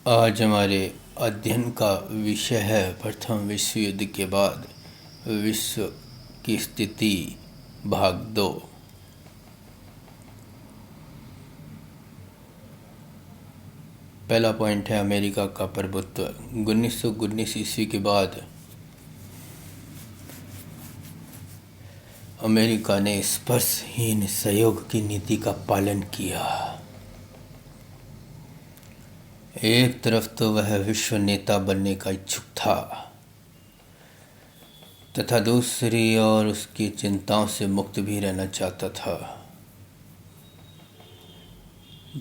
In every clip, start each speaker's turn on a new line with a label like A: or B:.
A: आज हमारे अध्ययन का विषय है प्रथम विश्व युद्ध के बाद विश्व की स्थिति, भाग 2। पहला पॉइंट है अमेरिका का प्रभुत्व। 1919 ईस्वी के बाद अमेरिका ने स्पर्शहीन सहयोग की नीति का पालन किया। एक तरफ तो वह विश्व नेता बनने का इच्छुक था तथा दूसरी ओर उसकी चिंताओं से मुक्त भी रहना चाहता था।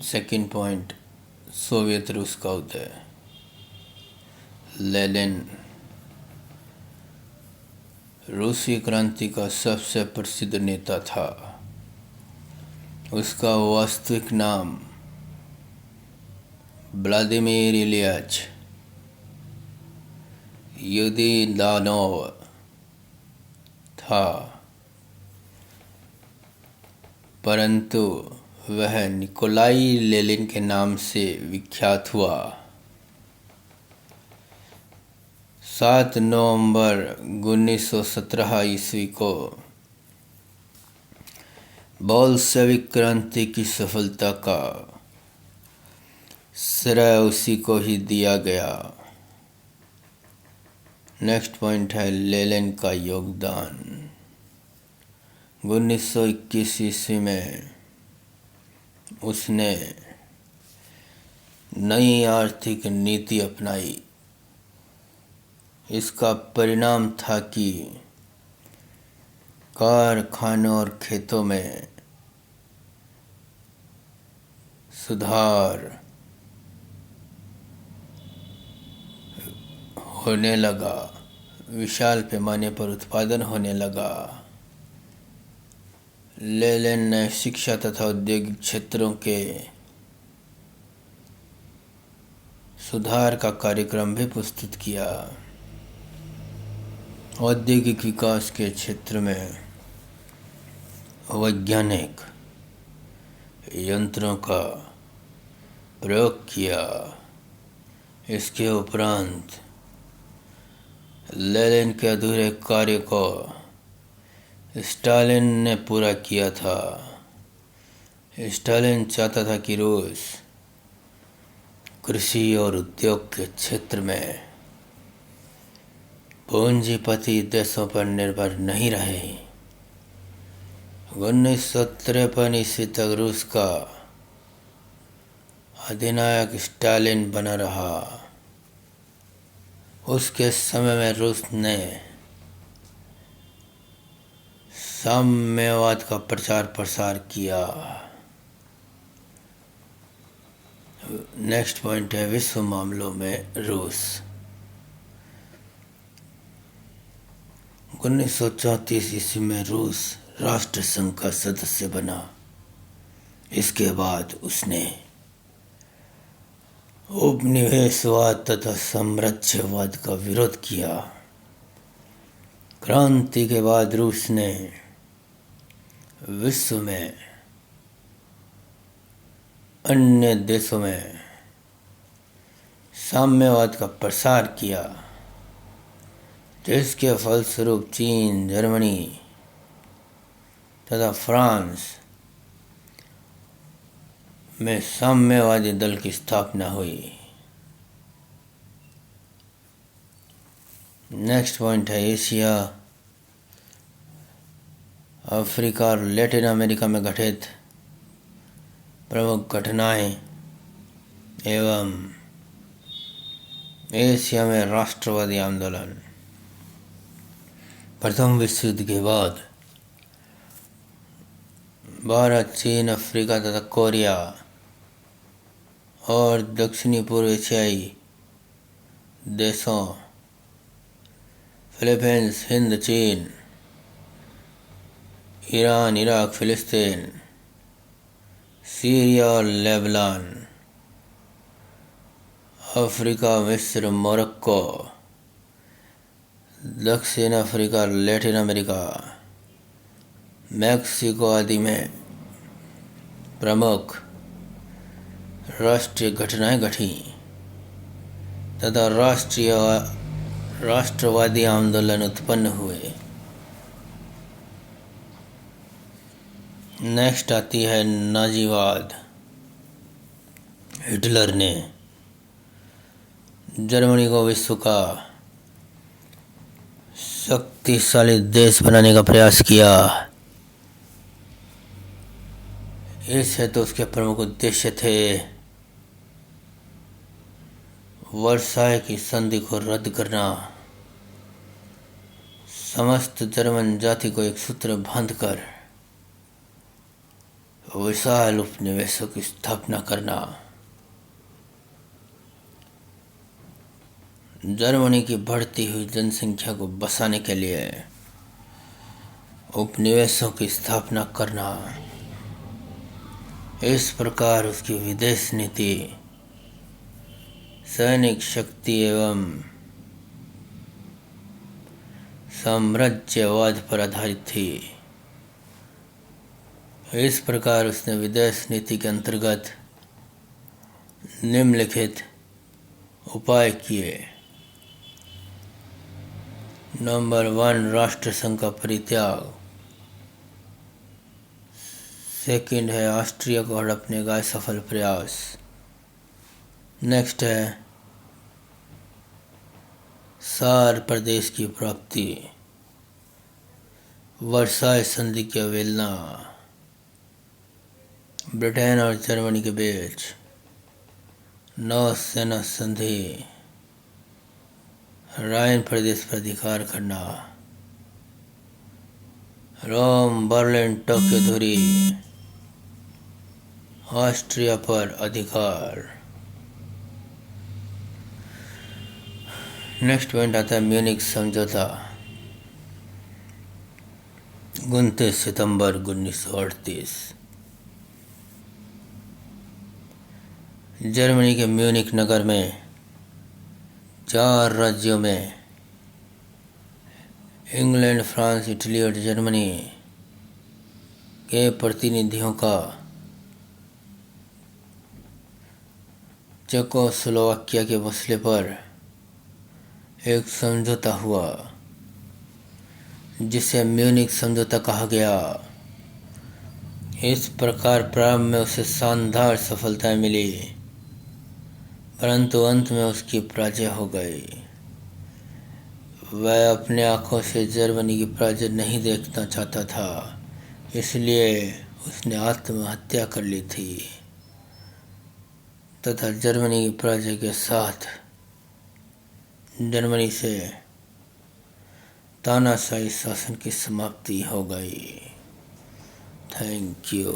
A: सेकंड पॉइंट, सोवियत रूस का उदय। लेनिन रूसी क्रांति का सबसे प्रसिद्ध नेता था। उसका वास्तविक नाम व्लादिमीर इलियच युदिनोव था, परंतु वह निकोलाई लेनिन के नाम से विख्यात हुआ। 7 नवंबर 1917 ईस्वी को बोल्शेविक क्रांति की सफलता का श्रेय उसी को ही दिया गया। नेक्स्ट पॉइंट है लेनिन का योगदान। 1921 ईस्वी में उसने नई आर्थिक नीति अपनाई। इसका परिणाम था कि कारखानों और खेतों में सुधार होने लगा, विशाल पैमाने पर उत्पादन होने लगा। लेनिन ने शिक्षा तथा औद्योगिक क्षेत्रों के सुधार का कार्यक्रम भी प्रस्तुत किया। औद्योगिक विकास के क्षेत्र में वैज्ञानिक यंत्रों का प्रयोग किया। इसके उपरांत लेनिन के अधूरे कार्य को स्टालिन ने पूरा किया था। स्टालिन चाहता था कि रूस कृषि और उद्योग के क्षेत्र में पूंजीपति देशों पर निर्भर नहीं रहे। 1953 ईस्वी तक रूस का अधिनायक स्टालिन बना रहा। उसके समय में रूस ने साम्यवाद का प्रचार प्रसार किया। नेक्स्ट पॉइंट है विश्व मामलों में रूस। 1934 ईस्वी में रूस राष्ट्र संघ का सदस्य बना। इसके बाद उसने उपनिवेशवाद तथा साम्राज्यवाद का विरोध किया। क्रांति के बाद रूस ने विश्व में अन्य देशों में साम्यवाद का प्रसार किया, जिसके फलस्वरूप चीन, जर्मनी तथा फ्रांस में साम्यवादी दल की स्थापना हुई। नेक्स्ट पॉइंट है एशिया, अफ्रीका और लैटिन अमेरिका में घटित प्रमुख घटनाएं एवं एशिया में राष्ट्रवादी आंदोलन। प्रथम विश्व युद्ध के बाद भारत, चीन, अफ्रीका तथा कोरिया और दक्षिणी पूर्व एशियाई देशों फिलीपींस, हिंद, चीन, ईरान, इराक, फिलिस्तीन, सीरिया और लेबनान, अफ्रीका, मिस्र, मोरक्को, दक्षिण अफ्रीका, लैटिन अमेरिका, मैक्सिको आदि में प्रमुख राष्ट्रीय घटनाएं घटी। तथा राष्ट्रवादी आंदोलन उत्पन्न हुए। नेक्स्ट आती है नाजीवाद। हिटलर ने जर्मनी को विश्व का शक्तिशाली देश बनाने का प्रयास किया। इस हेतु उसके प्रमुख उद्देश्य थे वर्साय की संधि को रद्द करना, समस्त जर्मन जाति को एक सूत्र बांधकर विशाल उपनिवेशों की स्थापना करना, जर्मनी की बढ़ती हुई जनसंख्या को बसाने के लिए उपनिवेशों की स्थापना करना। इस प्रकार उसकी विदेश नीति सैनिक शक्ति एवं साम्राज्यवाद पर आधारित थी। इस प्रकार उसने विदेश नीति के अंतर्गत निम्नलिखित उपाय किए। नंबर 1, राष्ट्रसंघ का परित्याग। सेकंड है ऑस्ट्रिया को हड़पने का सफल प्रयास। नेक्स्ट है सार प्रदेश की प्राप्ति, वर्साय संधि की अवहेलना, ब्रिटेन और जर्मनी के बीच नौसेना संधि, राइन प्रदेश पर अधिकार करना, रोम, बर्लिन, टोक्यो दूरी, ऑस्ट्रिया पर अधिकार। नेक्स्ट पॉइंट आता है म्यूनिख समझौता, 29 सितंबर 1938। जर्मनी के म्यूनिख नगर में 4 राज्यों में इंग्लैंड, फ्रांस, इटली और जर्मनी के प्रतिनिधियों का चेकोस्लोवाकिया के मसले पर एक समझौता हुआ जिसे म्यूनिख समझौता कहा गया। इस प्रकार प्रारंभ में उसे शानदार सफलताएं मिली, परंतु अंत में उसकी पराजय हो गई। वह अपने आंखों से जर्मनी की पराजय नहीं देखना चाहता था, इसलिए उसने आत्महत्या कर ली थी तथा जर्मनी की पराजय के साथ जर्मनी से तानाशाही शासन की समाप्ति हो गई। Thank you.